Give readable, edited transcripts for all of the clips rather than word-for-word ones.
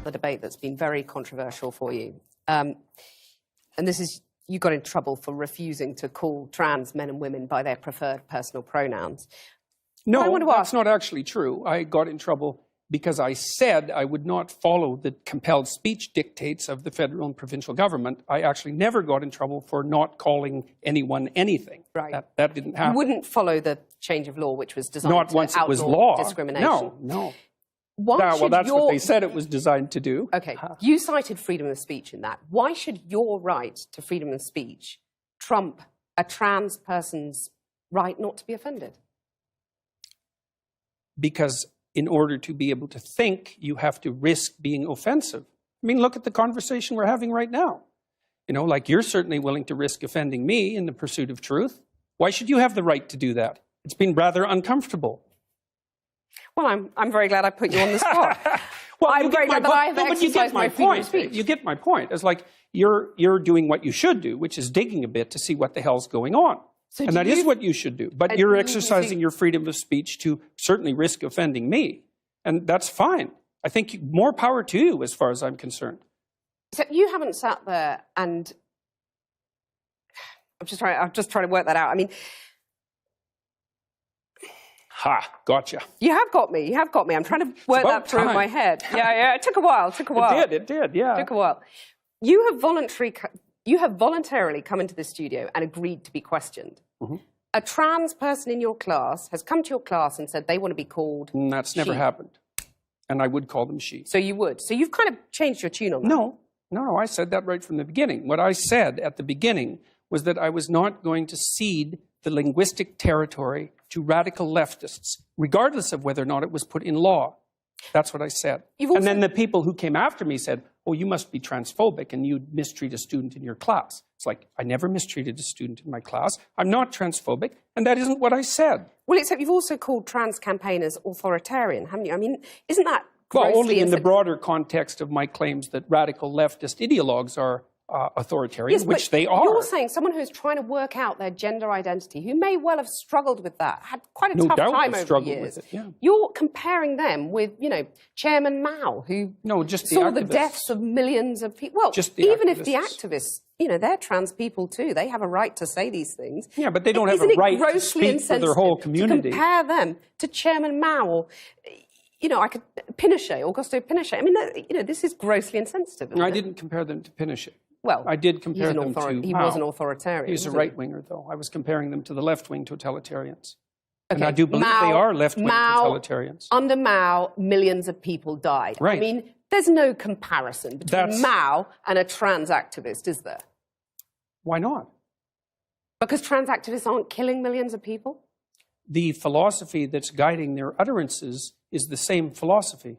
the debate that's been very controversial for you. And this is, you got in trouble for refusing to call trans men and women by their preferred personal pronouns. No, that's not actually true. I got in trouble because I said I would not follow the compelled speech dictates of the federal and provincial government. I actually never got in trouble for not calling anyone anything. Right. That didn't happen. You wouldn't follow the change of law, which was designed not to once outlaw it was law. discrimination. No. Well, that's what they said it was designed to do. Okay, you cited freedom of speech in that. Why should your right to freedom of speech trump a trans person's right not to be offended? Because in order to be able to think, you have to risk being offensive. I mean, look at the conversation we're having right now. You know, like you're certainly willing to risk offending me in the pursuit of truth. Why should you have the right to do that? It's been rather uncomfortable. Well, I'm very glad I put you on the spot. Well, I'm very glad that I have exercised my freedom of speech. You get my point. It's like you're doing what you should do, which is digging a bit to see what the hell's going on. So and that is what you should do. But you're exercising your freedom of speech to certainly risk offending me. And that's fine. I think more power to you as far as I'm concerned. So you haven't sat there and... I'm just trying to work that out. I mean... Ha, gotcha. You have got me. You have got me. I'm trying to work that through in my head. Yeah, it took a while. It did, yeah. It took a while. You have voluntarily come into this studio and agreed to be questioned. Mm-hmm. A trans person in your class has come to your class and said they want to be called That's never happened. And I would call them she. So you would. So you've kind of changed your tune on that. No, I said that right from the beginning. What I said at the beginning was that I was not going to cede the linguistic territory to radical leftists, regardless of whether or not it was put in law. That's what I said. And then the people who came after me said, oh, you must be transphobic and you'd mistreat a student in your class. It's like, I never mistreated a student in my class. I'm not transphobic, and that isn't what I said. Well, except you've also called trans campaigners authoritarian, haven't you? I mean, isn't that grossly... Well, only in the broader context of my claims that radical leftist ideologues are authoritarian, yes, which they are. You're saying someone who's trying to work out their gender identity, who may well have struggled with that, had quite a tough time over the years. With it, yeah. You're comparing them with, you know, Chairman Mao, who saw the deaths of millions of people. Well, even if the activists, you know, they're trans people too. They have a right to say these things. Yeah, but they don't have a right to speak for their whole community. To compare them to Chairman Mao or... You know, Augusto Pinochet. I mean, you know, this is grossly insensitive. I didn't compare them to Pinochet. Well, I did compare them to He was an authoritarian. He was a right-winger, though. I was comparing them to the left-wing totalitarians. Okay. And I do believe they are left-wing totalitarians. Under Mao, millions of people died. Right. I mean, there's no comparison between Mao and a trans activist, is there? Why not? Because trans activists aren't killing millions of people? The philosophy that's guiding their utterances is the same philosophy.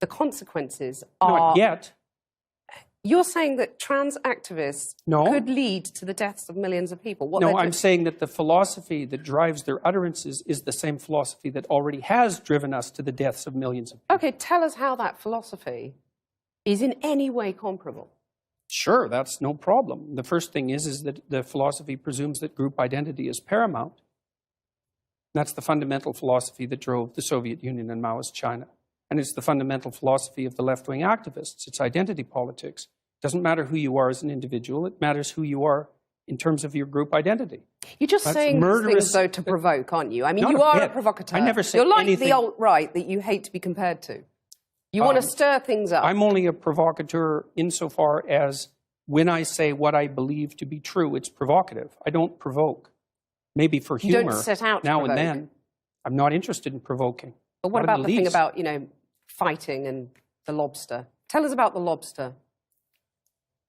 The consequences are... Not yet. You're saying that trans activists could lead to the deaths of millions of people? No, I'm saying that the philosophy that drives their utterances is the same philosophy that already has driven us to the deaths of millions of people. Okay, tell us how that philosophy is in any way comparable. Sure, that's no problem. The first thing is that the philosophy presumes that group identity is paramount. That's the fundamental philosophy that drove the Soviet Union and Maoist China. And it's the fundamental philosophy of the left-wing activists. It's identity politics. It doesn't matter who you are as an individual. It matters who you are in terms of your group identity. You're just saying these things, though, to provoke, aren't you? I mean, you are a provocateur. I never said You're like anything. the alt-right that you hate to be compared to. You want to stir things up. I'm only a provocateur insofar as when I say what I believe to be true, it's provocative. I don't provoke. Maybe for humor, you don't set out to now provoke. And then. I'm not interested in provoking. But what about the thing about, you know, fighting and the lobster? Tell us about the lobster.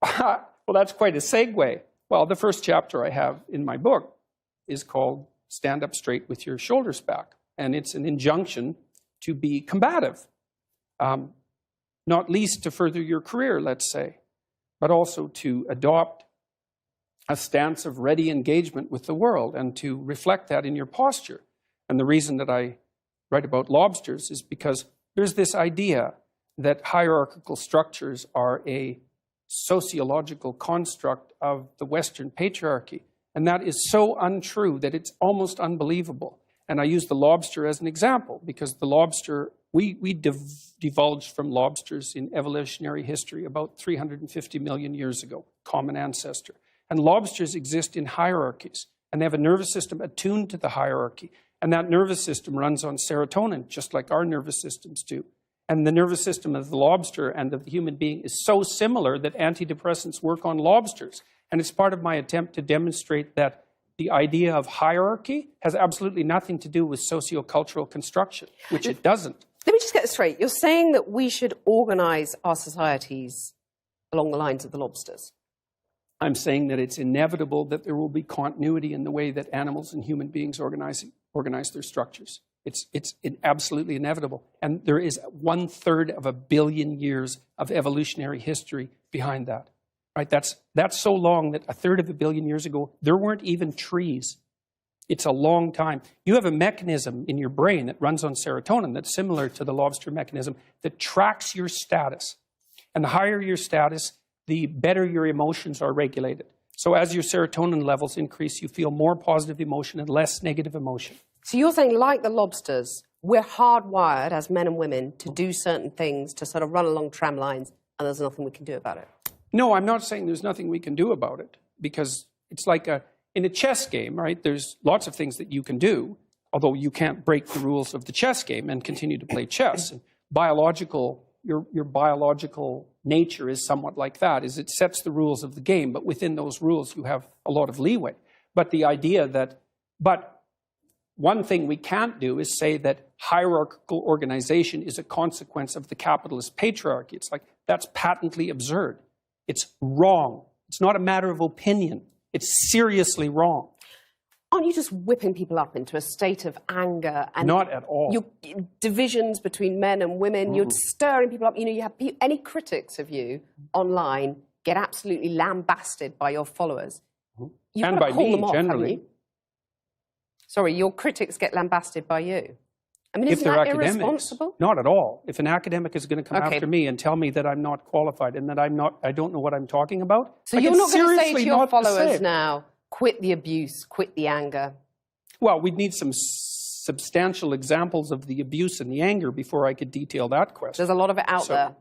Well, that's quite a segue. Well, the first chapter I have in my book is called Stand Up Straight with Your Shoulders Back. And it's an injunction to be combative, not least to further your career, let's say, but also to adopt a stance of ready engagement with the world and to reflect that in your posture. And the reason that I write about lobsters is because there's this idea that hierarchical structures are a sociological construct of the Western patriarchy. And that is so untrue that it's almost unbelievable. And I use the lobster as an example because the lobster, we divulged from lobsters in evolutionary history about 350 million years ago, common ancestor. And lobsters exist in hierarchies, and they have a nervous system attuned to the hierarchy. And that nervous system runs on serotonin, just like our nervous systems do. And the nervous system of the lobster and of the human being is so similar that antidepressants work on lobsters. And it's part of my attempt to demonstrate that the idea of hierarchy has absolutely nothing to do with sociocultural construction, which it doesn't. Let me just get this straight. You're saying that we should organize our societies along the lines of the lobsters? I'm saying that it's inevitable that there will be continuity in the way that animals and human beings organize their structures. It's absolutely inevitable. And there is 1/3 of a billion years of evolutionary history behind that. Right? That's so long that 1/3 of a billion years ago, there weren't even trees. It's a long time. You have a mechanism in your brain that runs on serotonin that's similar to the lobster mechanism that tracks your status. And the higher your status, the better your emotions are regulated. So as your serotonin levels increase, you feel more positive emotion and less negative emotion. So you're saying, like the lobsters, we're hardwired as men and women to do certain things, to sort of run along tram lines, and there's nothing we can do about it? No, I'm not saying there's nothing we can do about it, because it's like in a chess game, right? There's lots of things that you can do, although you can't break the rules of the chess game and continue to play chess. And your biological nature is somewhat like that, is it sets the rules of the game, but within those rules you have a lot of leeway. But the idea that, one thing we can't do is say that hierarchical organization is a consequence of the capitalist patriarchy. It's like, that's patently absurd. It's wrong. It's not a matter of opinion. It's seriously wrong. Aren't you just whipping people up into a state of anger? And not at all. Divisions between men and women, you're stirring people up. You know, you have any critics of you online get absolutely lambasted by your followers. And by me, generally. Sorry, your critics get lambasted by you. I mean, isn't that irresponsible? Not at all. If an academic is going to come after me and tell me that I'm not qualified and that I don't know what I'm talking about, so you're not going to say to your followers now, quit the abuse, quit the anger? Well, we'd need some substantial examples of the abuse and the anger before I could detail that question. There's a lot of it out there.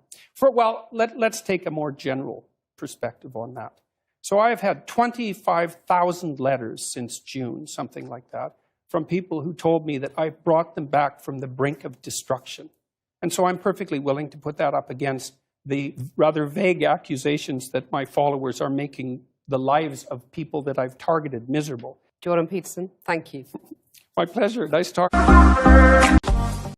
Let's take a more general perspective on that. So I've had 25,000 letters since June, something like that, from people who told me that I've brought them back from the brink of destruction. And so I'm perfectly willing to put that up against the rather vague accusations that my followers are making the lives of people that I've targeted miserable. Jordan Peterson, thank you. My pleasure. Nice talking.